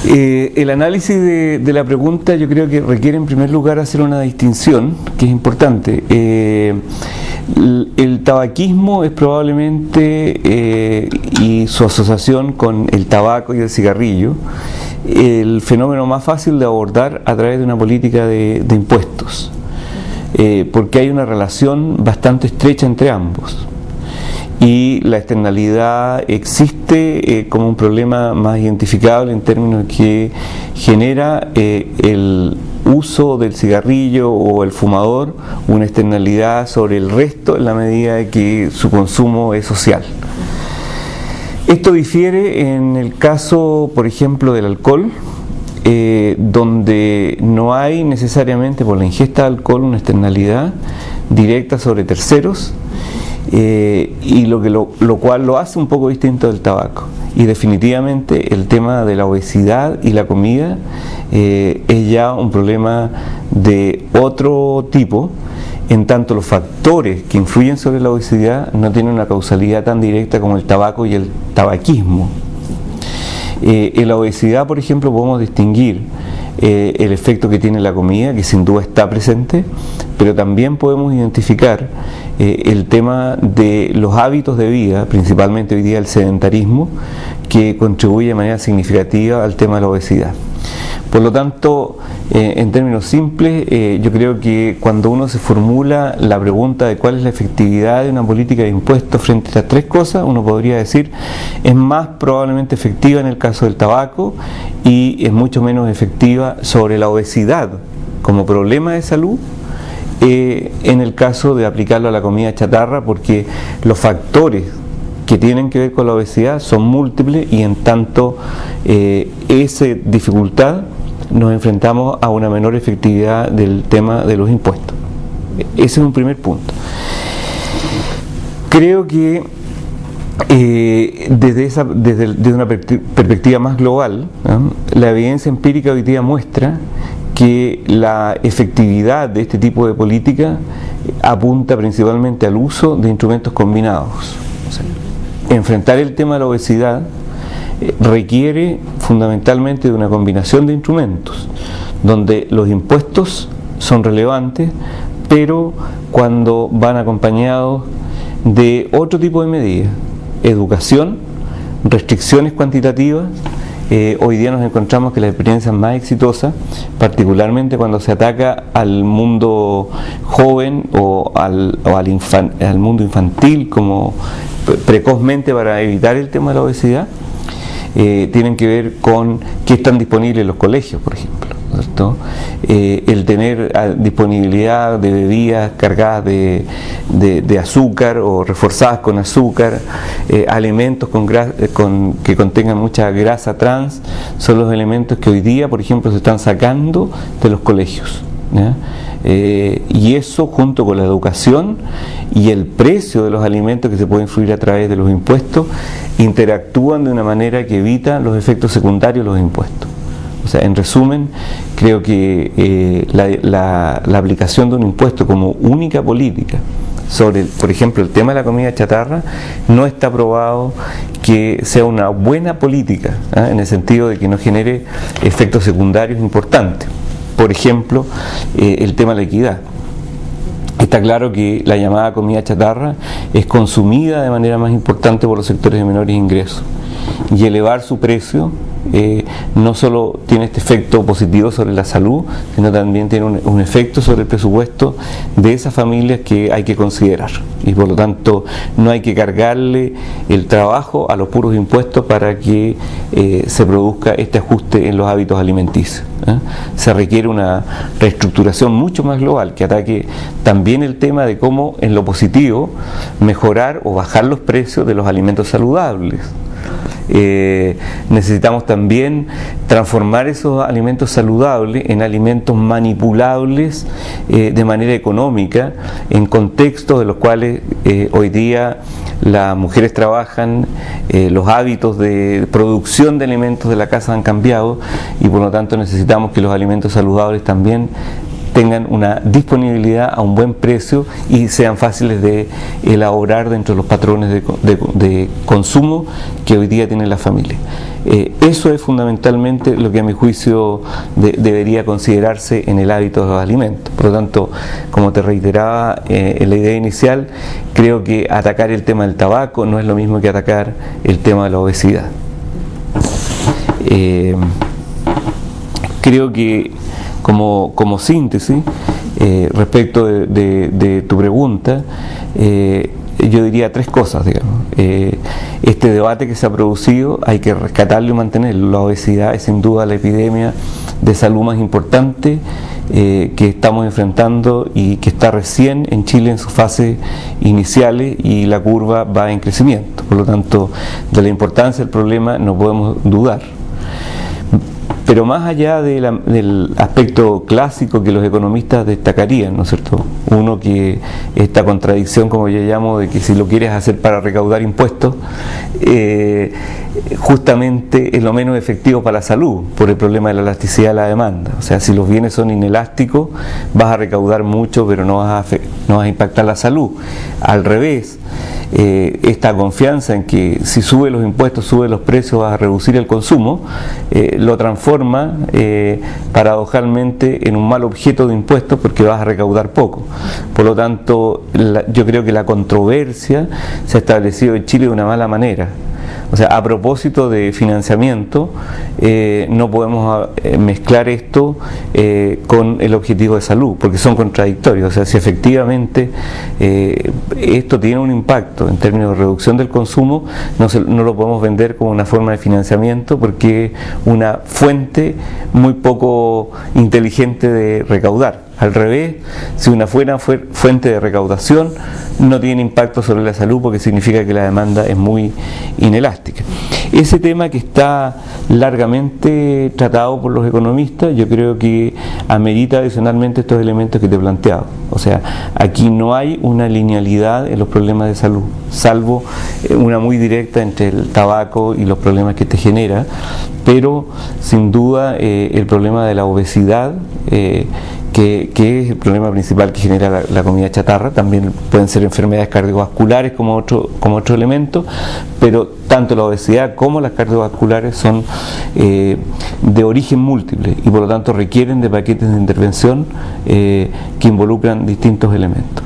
El análisis de la pregunta yo creo que requiere en primer lugar hacer una distinción que es importante. El tabaquismo es probablemente, y su asociación con el tabaco y el cigarrillo, el fenómeno más fácil de abordar a través de una política de impuestos, porque hay una relación bastante estrecha entre ambos. Y la externalidad existe como un problema más identificable en términos que genera el uso del cigarrillo o el fumador una externalidad sobre el resto en la medida de que su consumo es social. Esto difiere en el caso, por ejemplo, del alcohol, donde no hay necesariamente por la ingesta de alcohol una externalidad directa sobre terceros, y lo cual lo hace un poco distinto del tabaco. Y definitivamente el tema de la obesidad y la comida es ya un problema de otro tipo, en tanto los factores que influyen sobre la obesidad no tienen una causalidad tan directa como el tabaco y el tabaquismo. En la obesidad, por ejemplo, podemos distinguir el efecto que tiene la comida, que sin duda está presente, pero también podemos identificar el tema de los hábitos de vida, principalmente hoy día el sedentarismo, que contribuye de manera significativa al tema de la obesidad. Por lo tanto, en términos simples, yo creo que cuando uno se formula la pregunta de cuál es la efectividad de una política de impuestos frente a estas tres cosas, uno podría decir es más probablemente efectiva en el caso del tabaco y es mucho menos efectiva sobre la obesidad como problema de salud en el caso de aplicarlo a la comida chatarra, porque los factores que tienen que ver con la obesidad son múltiples y en tanto esa dificultad nos enfrentamos a una menor efectividad del tema de los impuestos. Ese es un primer punto. Creo que desde una perspectiva más global, ¿no?, la evidencia empírica hoy día muestra que la efectividad de este tipo de política apunta principalmente al uso de instrumentos combinados. O sea, enfrentar el tema de la obesidad requiere fundamentalmente de una combinación de instrumentos, donde los impuestos son relevantes, pero cuando van acompañados de otro tipo de medidas, educación, restricciones cuantitativas. Hoy día nos encontramos que las experiencias más exitosas, particularmente cuando se ataca al mundo joven o al mundo infantil como precozmente para evitar el tema de la obesidad, tienen que ver con qué están disponibles en los colegios, por ejemplo, ¿cierto? El tener disponibilidad de bebidas cargadas de azúcar o reforzadas con azúcar, alimentos que contengan mucha grasa trans, son los elementos que hoy día, por ejemplo, se están sacando de los colegios, ¿ya? Y eso, junto con la educación y el precio de los alimentos que se puede influir a través de los impuestos, interactúan de una manera que evita los efectos secundarios de los impuestos. O sea, en resumen, creo que la aplicación de un impuesto como única política sobre, por ejemplo, el tema de la comida chatarra, no está probado que sea una buena política, ¿eh?, en el sentido de que no genere efectos secundarios importantes. Por ejemplo, el tema de la equidad. Está claro que la llamada comida chatarra es consumida de manera más importante por los sectores de menores ingresos, y elevar su precio no solo tiene este efecto positivo sobre la salud, sino también tiene un efecto sobre el presupuesto de esas familias que hay que considerar, y por lo tanto no hay que cargarle el trabajo a los puros impuestos para que se produzca este ajuste en los hábitos alimenticios, ¿eh? Se requiere una reestructuración mucho más global que ataque también el tema de cómo en lo positivo mejorar o bajar los precios de los alimentos saludables. Necesitamos también transformar esos alimentos saludables en alimentos manipulables de manera económica, en contextos de los cuales hoy día las mujeres trabajan, los hábitos de producción de alimentos de la casa han cambiado, y por lo tanto necesitamos que los alimentos saludables también tengan una disponibilidad a un buen precio y sean fáciles de elaborar dentro de los patrones de consumo que hoy día tienen las familias. Eso es fundamentalmente lo que a mi juicio debería considerarse en el hábito de los alimentos. Por lo tanto, como te reiteraba en la idea inicial, creo que atacar el tema del tabaco no es lo mismo que atacar el tema de la obesidad. Creo que como síntesis, respecto de tu pregunta, yo diría tres cosas, digamos. Este debate que se ha producido hay que rescatarlo y mantenerlo. La obesidad es sin duda la epidemia de salud más importante que estamos enfrentando y que está recién en Chile en sus fases iniciales, y la curva va en crecimiento. Por lo tanto, de la importancia del problema no podemos dudar. Pero más allá del aspecto clásico que los economistas destacarían, ¿no es cierto? Uno, que esta contradicción, como yo llamo, de que si lo quieres hacer para recaudar impuestos, justamente es lo menos efectivo para la salud, por el problema de la elasticidad de la demanda. O sea, si los bienes son inelásticos, vas a recaudar mucho, pero no vas a impactar la salud. Al revés, esta confianza en que si sube los impuestos, sube los precios, vas a reducir el consumo, lo transforma paradojalmente en un mal objeto de impuestos, porque vas a recaudar poco. Por lo tanto, yo creo que la controversia se ha establecido en Chile de una mala manera. O sea, a propósito de financiamiento, no podemos mezclar esto con el objetivo de salud, porque son contradictorios. O sea, si efectivamente esto tiene un impacto en términos de reducción del consumo, no lo podemos vender como una forma de financiamiento, porque es una fuente muy poco inteligente de recaudar. Al revés, si una fuente de recaudación no tiene impacto sobre la salud, porque significa que la demanda es muy inelástica. Ese tema, que está largamente tratado por los economistas, yo creo que amerita adicionalmente estos elementos que te he planteado. O sea, aquí no hay una linealidad en los problemas de salud, salvo una muy directa entre el tabaco y los problemas que te genera, pero sin duda el problema de la obesidad, que es el problema principal que genera la comida chatarra. También pueden ser enfermedades cardiovasculares como otro elemento, pero tanto la obesidad como las cardiovasculares son de origen múltiple, y por lo tanto requieren de paquetes de intervención que involucran distintos elementos.